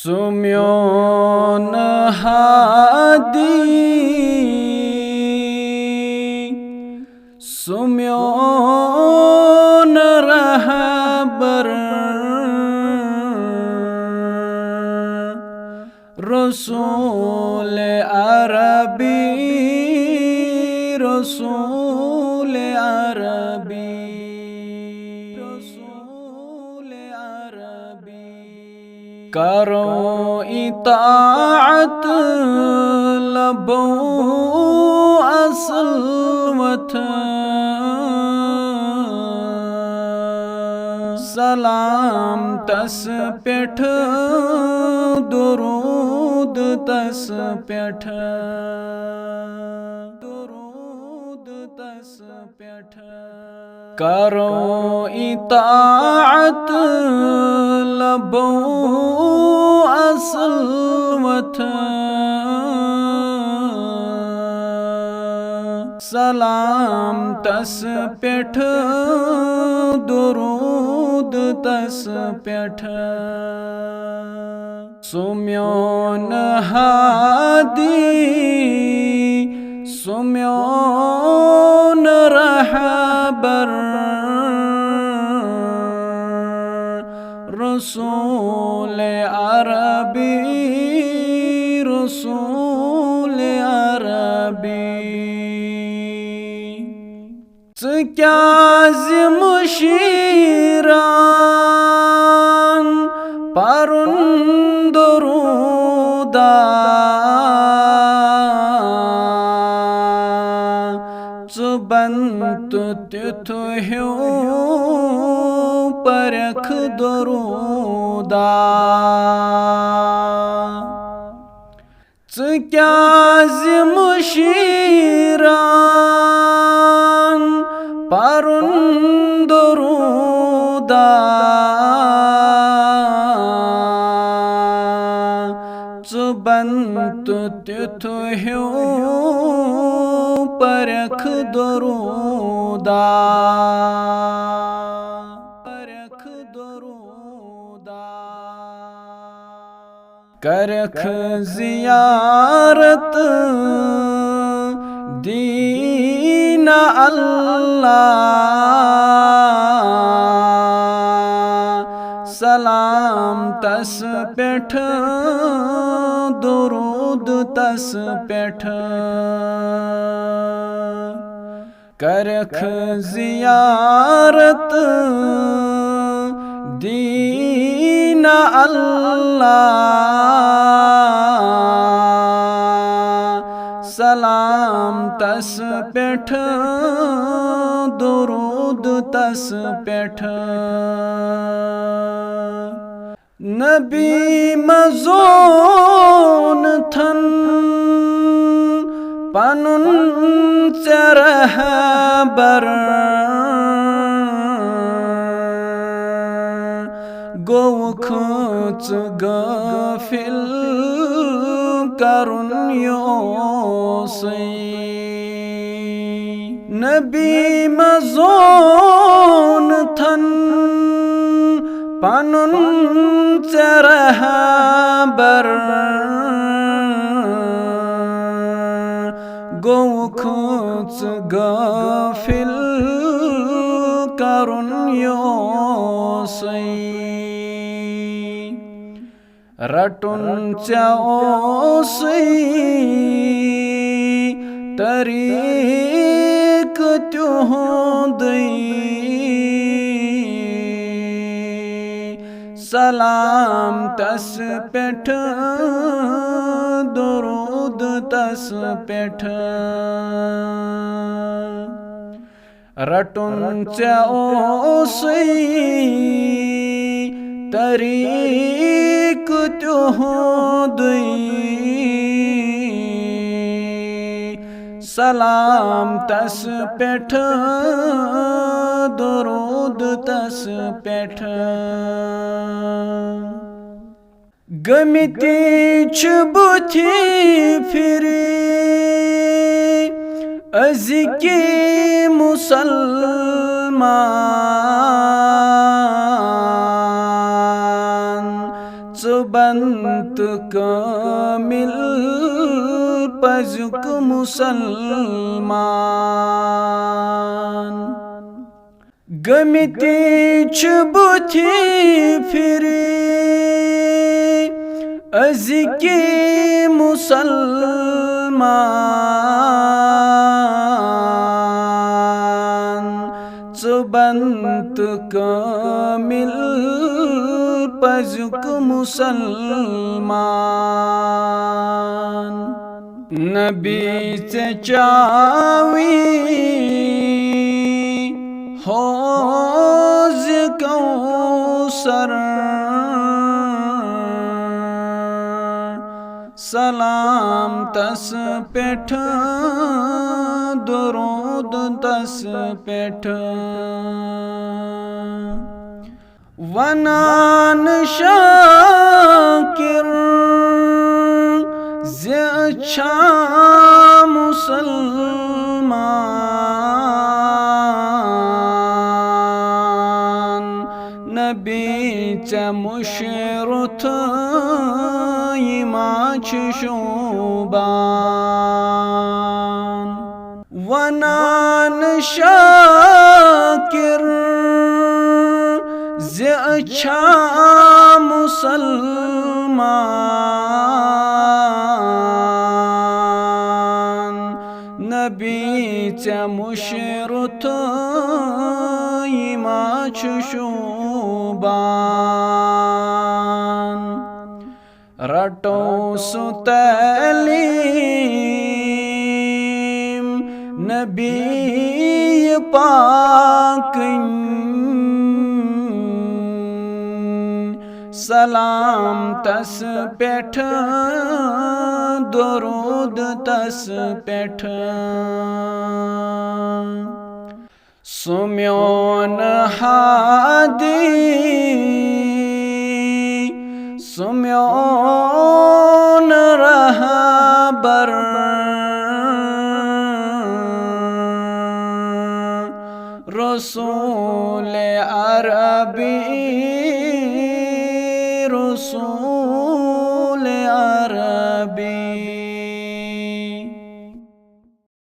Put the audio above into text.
सुम्योन हादी सुम्योन रहबर रसूल अरबी रसूल अरबी रसूल अरबी करो इताअत लबो असल सलाम तस पेठ दुरूद तस पेठ दुरूद तस पेठ करो इताअत लबो असल सलाम तस पेठ दुरूद तस पेठ सुम्योन हादी सुम्योन रहबर रसूल अरबी रसूल अरबी क्या ज़िमशीरान परुन दुरूदा चुबंत तिथु ह्यो परख दुरूदा क्या ज़िमशीरान परुन दुरूदा चुबंत तिथु ह्यो परख दुरूदा परख दुरूदा करख ज़ियारत दीन अल्लाह सलाम तस पेठ दुरूद तस पेठ करख ज़ियारत दीन अल्लाह सलाम तस पेठ दुरूद तस पेठ नबी मज़ोन थन पनुन रहबर गोख गफिल करुन योसई नबी मज़ोन थन पनुन रहबर गोख गफिल करुन योसई रटुन ओसई तरीक त्योदई सलाम तस पेठ दुरूद तस पेठ रटुन ओसई तरीक त्योदई सलाम तस पेठ दुरूद तस पेठ गमिति बुथि फिरी अज़िकी मुसलमान बंत कामिल पजुक मुसलमान गमिति बुथि फिरी अज़िके मुसलमान चुबंत कामिल पजुक मुसलमान नबी से चावी हौज़ कौसर सलाम तस पेठ दुरूद तस पेठ वनान शाकिर ज़े अच्छा मुसलमान नबी च मुशरुथ इमाच शोबान वनान शाकिर ज़े अच्छा मुसलमान नबी च मुशरुथ इमाच शोबान रटो सुतलीम नबी पाक सलाम तस पेठ दुरूद तस पेठ सुम्योन हादी सुम्योन रहबर रसूल अरबी रसूल